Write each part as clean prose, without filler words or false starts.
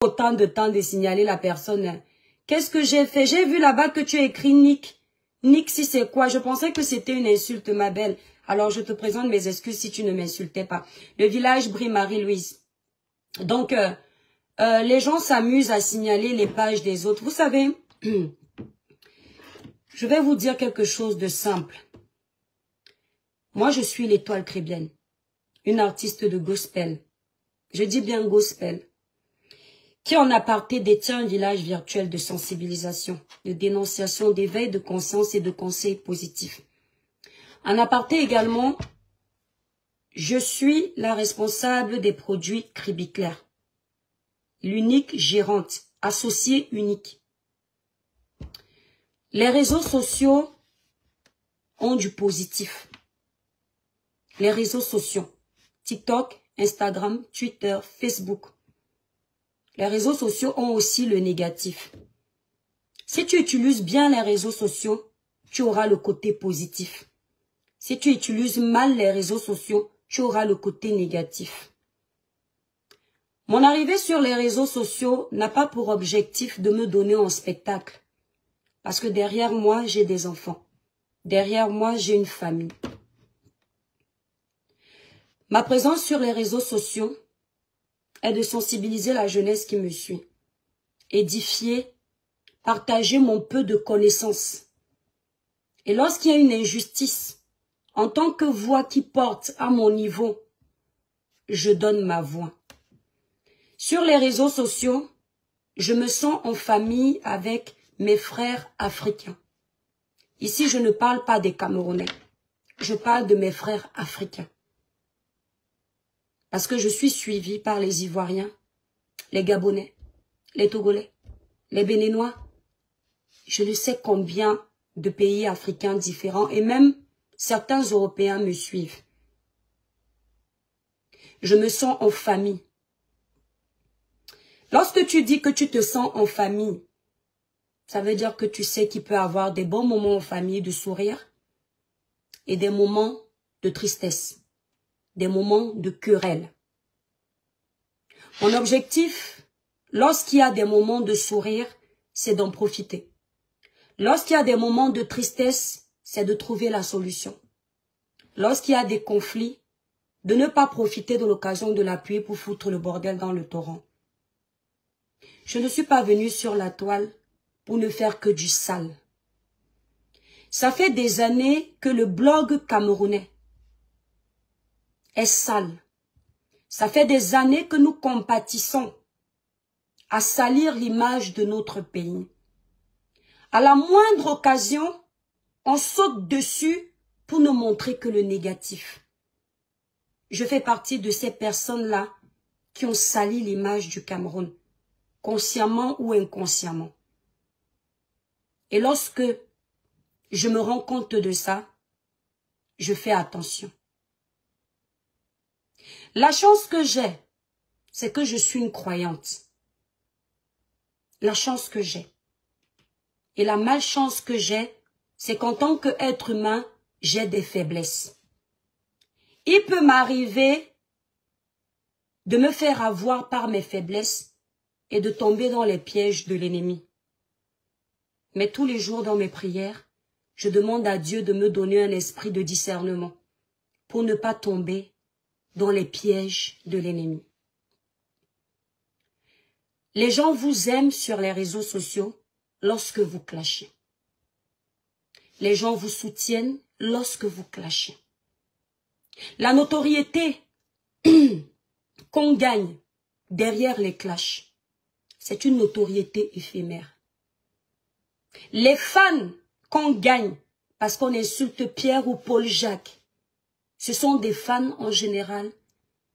autant de temps de signaler la personne. Qu'est-ce que j'ai fait? J'ai vu là-bas que tu as écrit Nick. Nick, si c'est quoi? Je pensais que c'était une insulte, ma belle. Alors, je te présente mes excuses si tu ne m'insultais pas. Le village brille Marie-Louise. Donc, les gens s'amusent à signaler les pages des autres. Vous savez, je vais vous dire quelque chose de simple. Moi, je suis l'Étoile Caribéenne, une artiste de gospel. Je dis bien gospel. Qui en aparté détient un village virtuel de sensibilisation, de dénonciation, d'éveil de conscience et de conseils positifs. En aparté également, je suis la responsable des produits Cribiclair. L'unique gérante, associée unique. Les réseaux sociaux ont du positif. Les réseaux sociaux, TikTok, Instagram, Twitter, Facebook. Les réseaux sociaux ont aussi le négatif. Si tu utilises bien les réseaux sociaux, tu auras le côté positif. Si tu utilises mal les réseaux sociaux, tu auras le côté négatif. Mon arrivée sur les réseaux sociaux n'a pas pour objectif de me donner en spectacle. Parce que derrière moi, j'ai des enfants. Derrière moi, j'ai une famille. Ma présence sur les réseaux sociaux est de sensibiliser la jeunesse qui me suit. Édifier, partager mon peu de connaissances. Et lorsqu'il y a une injustice, en tant que voix qui porte à mon niveau, je donne ma voix. Sur les réseaux sociaux, je me sens en famille avec mes frères africains. Ici, je ne parle pas des Camerounais. Je parle de mes frères africains. Parce que je suis suivie par les Ivoiriens, les Gabonais, les Togolais, les Béninois. Je ne sais combien de pays africains différents et même certains Européens me suivent. Je me sens en famille. Lorsque tu dis que tu te sens en famille, ça veut dire que tu sais qu'il peut y avoir des bons moments en famille de sourire et des moments de tristesse, des moments de querelle. Mon objectif, lorsqu'il y a des moments de sourire, c'est d'en profiter. Lorsqu'il y a des moments de tristesse, c'est de trouver la solution. Lorsqu'il y a des conflits, de ne pas profiter de l'occasion de la pluie pour foutre le bordel dans le torrent. Je ne suis pas venue sur la toile pour ne faire que du sale. Ça fait des années que le blog camerounais est sale. Ça fait des années que nous compatissons à salir l'image de notre pays. À la moindre occasion, on saute dessus pour ne montrer que le négatif. Je fais partie de ces personnes-là qui ont sali l'image du Cameroun, consciemment ou inconsciemment. Et lorsque je me rends compte de ça, je fais attention. La chance que j'ai, c'est que je suis une croyante. La chance que j'ai. Et la malchance que j'ai, c'est qu'en tant qu'être humain, j'ai des faiblesses. Il peut m'arriver de me faire avoir par mes faiblesses et de tomber dans les pièges de l'ennemi. Mais tous les jours dans mes prières, je demande à Dieu de me donner un esprit de discernement pour ne pas tomber dans les pièges de l'ennemi. Les gens vous aiment sur les réseaux sociaux lorsque vous clashez. Les gens vous soutiennent lorsque vous clashez. La notoriété qu'on gagne derrière les clashs, c'est une notoriété éphémère. Les fans qu'on gagne parce qu'on insulte Pierre ou Paul Jacques, ce sont des fans en général,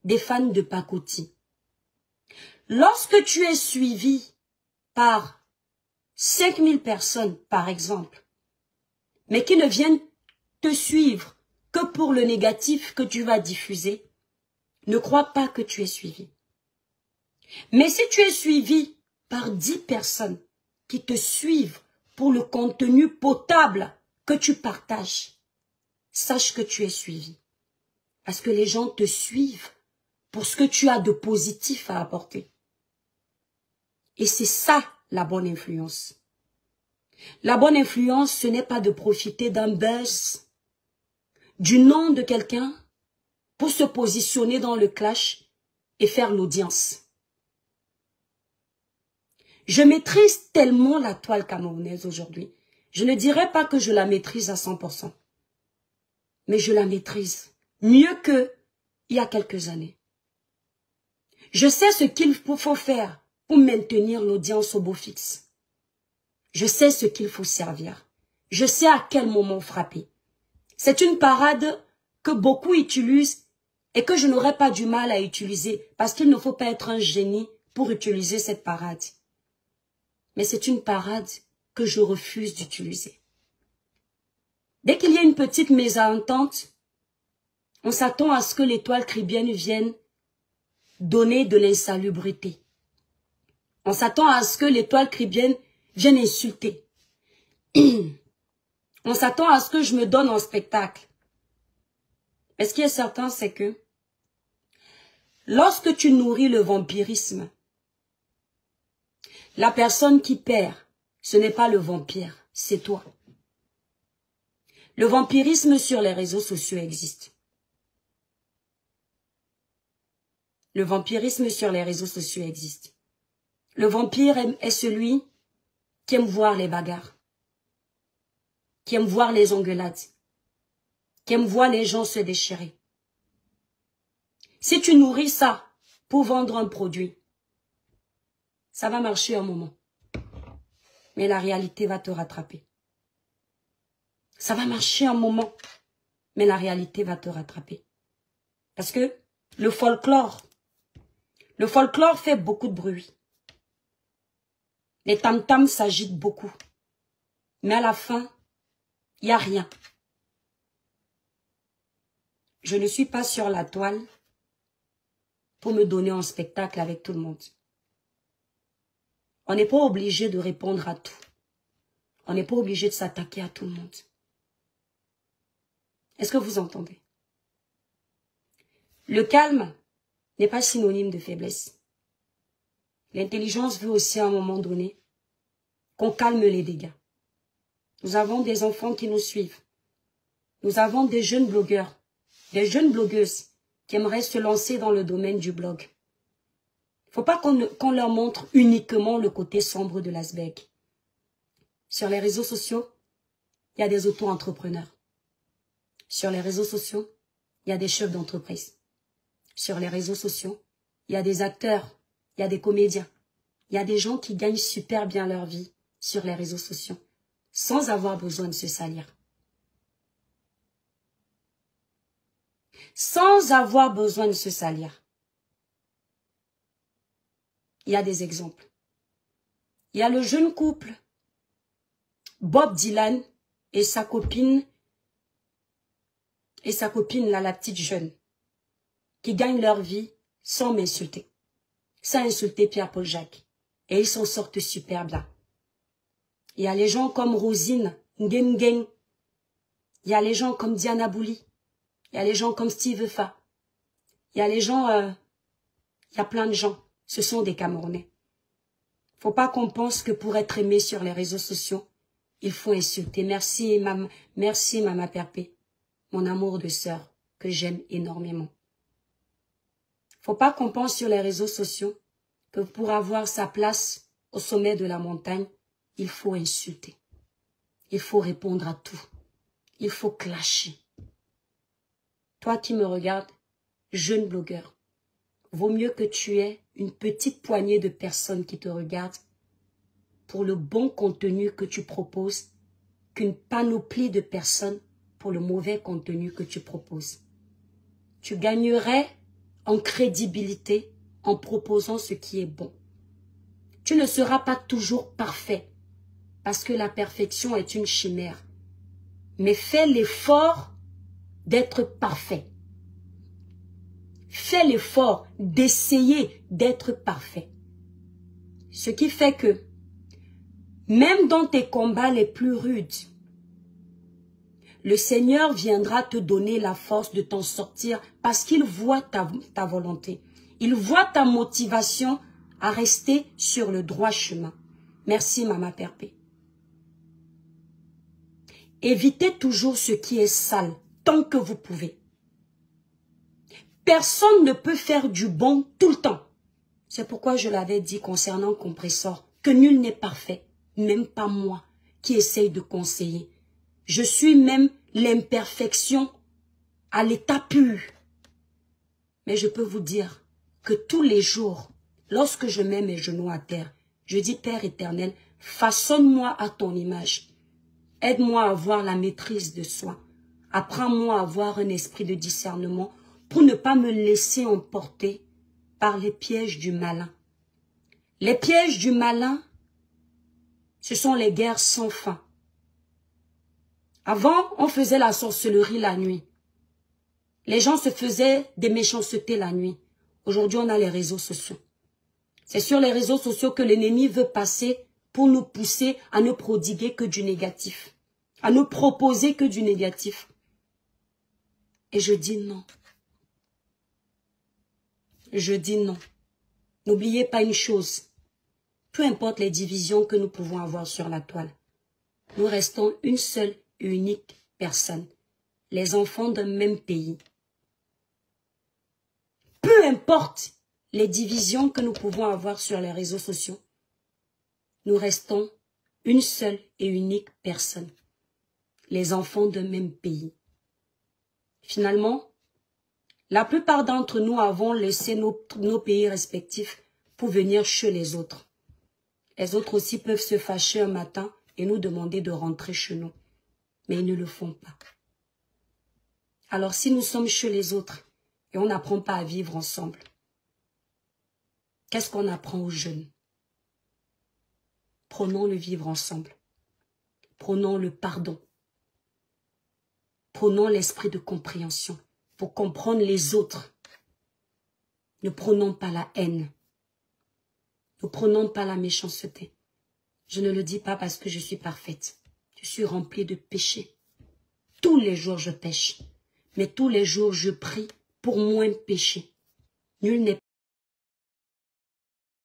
des fans de pacotille. Lorsque tu es suivi par 5000 personnes, par exemple, mais qui ne viennent te suivre que pour le négatif que tu vas diffuser, ne crois pas que tu es suivi. Mais si tu es suivi par 10 personnes qui te suivent pour le contenu potable que tu partages, sache que tu es suivi. Parce que les gens te suivent pour ce que tu as de positif à apporter. Et c'est ça, la bonne influence. La bonne influence, ce n'est pas de profiter d'un buzz, du nom de quelqu'un, pour se positionner dans le clash et faire l'audience. Je maîtrise tellement la toile camerounaise aujourd'hui. Je ne dirais pas que je la maîtrise à 100%. Mais je la maîtrise mieux que il y a quelques années. Je sais ce qu'il faut faire pour maintenir l'audience au beau fixe. Je sais ce qu'il faut servir. Je sais à quel moment frapper. C'est une parade que beaucoup utilisent et que je n'aurais pas du mal à utiliser parce qu'il ne faut pas être un génie pour utiliser cette parade. Mais c'est une parade que je refuse d'utiliser. Dès qu'il y a une petite mésentente, on s'attend à ce que l'étoile cribienne vienne donner de l'insalubrité. On s'attend à ce que l'étoile cribienne vienne insulter. On s'attend à ce que je me donne en spectacle. Mais ce qui est certain, c'est que lorsque tu nourris le vampirisme, la personne qui perd, ce n'est pas le vampire, c'est toi. Le vampirisme sur les réseaux sociaux existe. Le vampirisme sur les réseaux sociaux existe. Le vampire est celui qui aime voir les bagarres, qui aime voir les engueulades, qui aime voir les gens se déchirer. Si tu nourris ça pour vendre un produit, ça va marcher un moment. Mais la réalité va te rattraper. Ça va marcher un moment, mais la réalité va te rattraper. Parce que le folklore fait beaucoup de bruit. Les tam-tams s'agitent beaucoup. Mais à la fin, il n'y a rien. Je ne suis pas sur la toile pour me donner en spectacle avec tout le monde. On n'est pas obligé de répondre à tout. On n'est pas obligé de s'attaquer à tout le monde. Est-ce que vous entendez? Le calme n'est pas synonyme de faiblesse. L'intelligence veut aussi à un moment donné qu'on calme les dégâts. Nous avons des enfants qui nous suivent. Nous avons des jeunes blogueurs, des jeunes blogueuses qui aimeraient se lancer dans le domaine du blog. Il ne faut pas qu'on leur montre uniquement le côté sombre de l'iceberg. Sur les réseaux sociaux, il y a des auto-entrepreneurs. Sur les réseaux sociaux, il y a des chefs d'entreprise. Sur les réseaux sociaux, il y a des acteurs, il y a des comédiens. Il y a des gens qui gagnent super bien leur vie sur les réseaux sociaux, sans avoir besoin de se salir. Sans avoir besoin de se salir. Il y a des exemples. Il y a le jeune couple, Bob Dylan et sa copine, là, la petite jeune, qui gagnent leur vie sans m'insulter, sans insulter Pierre-Paul Jacques. Et ils s'en sortent super bien. Il y a les gens comme Rosine Ngengeng. Il y a les gens comme Diana Bouli. Il y a les gens comme Steve Fa. Il y a les gens, il y a plein de gens. Ce sont des Camerounais. Faut pas qu'on pense que pour être aimé sur les réseaux sociaux, il faut insulter. Merci, Mama Perpé, mon amour de sœur, que j'aime énormément. Faut pas qu'on pense sur les réseaux sociaux que pour avoir sa place au sommet de la montagne, il faut insulter. Il faut répondre à tout. Il faut clasher. Toi qui me regardes, jeune blogueur, vaut mieux que tu aies une petite poignée de personnes qui te regardent pour le bon contenu que tu proposes qu'une panoplie de personnes pour le mauvais contenu que tu proposes. Tu gagnerais en crédibilité en proposant ce qui est bon. Tu ne seras pas toujours parfait parce que la perfection est une chimère. Mais fais l'effort d'être parfait. Fais l'effort d'essayer d'être parfait. Ce qui fait que même dans tes combats les plus rudes, le Seigneur viendra te donner la force de t'en sortir parce qu'il voit ta volonté. Il voit ta motivation à rester sur le droit chemin. Merci, Maman Perpé. Évitez toujours ce qui est sale, tant que vous pouvez. Personne ne peut faire du bon tout le temps. C'est pourquoi je l'avais dit concernant Compressor, que nul n'est parfait, même pas moi, qui essaye de conseiller. Je suis même l'imperfection à l'état pur. Mais je peux vous dire que tous les jours, lorsque je mets mes genoux à terre, je dis Père éternel, façonne-moi à ton image. Aide-moi à avoir la maîtrise de soi. Apprends-moi à avoir un esprit de discernement pour ne pas me laisser emporter par les pièges du malin. Les pièges du malin, ce sont les guerres sans fin. Avant, on faisait la sorcellerie la nuit. Les gens se faisaient des méchancetés la nuit. Aujourd'hui, on a les réseaux sociaux. C'est sur les réseaux sociaux que l'ennemi veut passer pour nous pousser à ne prodiguer que du négatif, à ne proposer que du négatif. Et je dis non. Je dis non. N'oubliez pas une chose. Peu importe les divisions que nous pouvons avoir sur la toile, nous restons une seule et unique personne, les enfants d'un même pays. Peu importe les divisions que nous pouvons avoir sur les réseaux sociaux, nous restons une seule et unique personne, les enfants d'un même pays. Finalement, la plupart d'entre nous avons laissé nos pays respectifs pour venir chez les autres. Les autres aussi peuvent se fâcher un matin et nous demander de rentrer chez nous. Mais ils ne le font pas. Alors si nous sommes chez les autres et on n'apprend pas à vivre ensemble, qu'est-ce qu'on apprend aux jeunes? Prenons le vivre ensemble. Prenons le pardon. Prenons l'esprit de compréhension pour comprendre les autres. Ne prenons pas la haine. Ne prenons pas la méchanceté. Je ne le dis pas parce que je suis parfaite. Je suis remplie de péchés. Tous les jours je pêche. Mais tous les jours je prie pour moins pécher. Nul n'est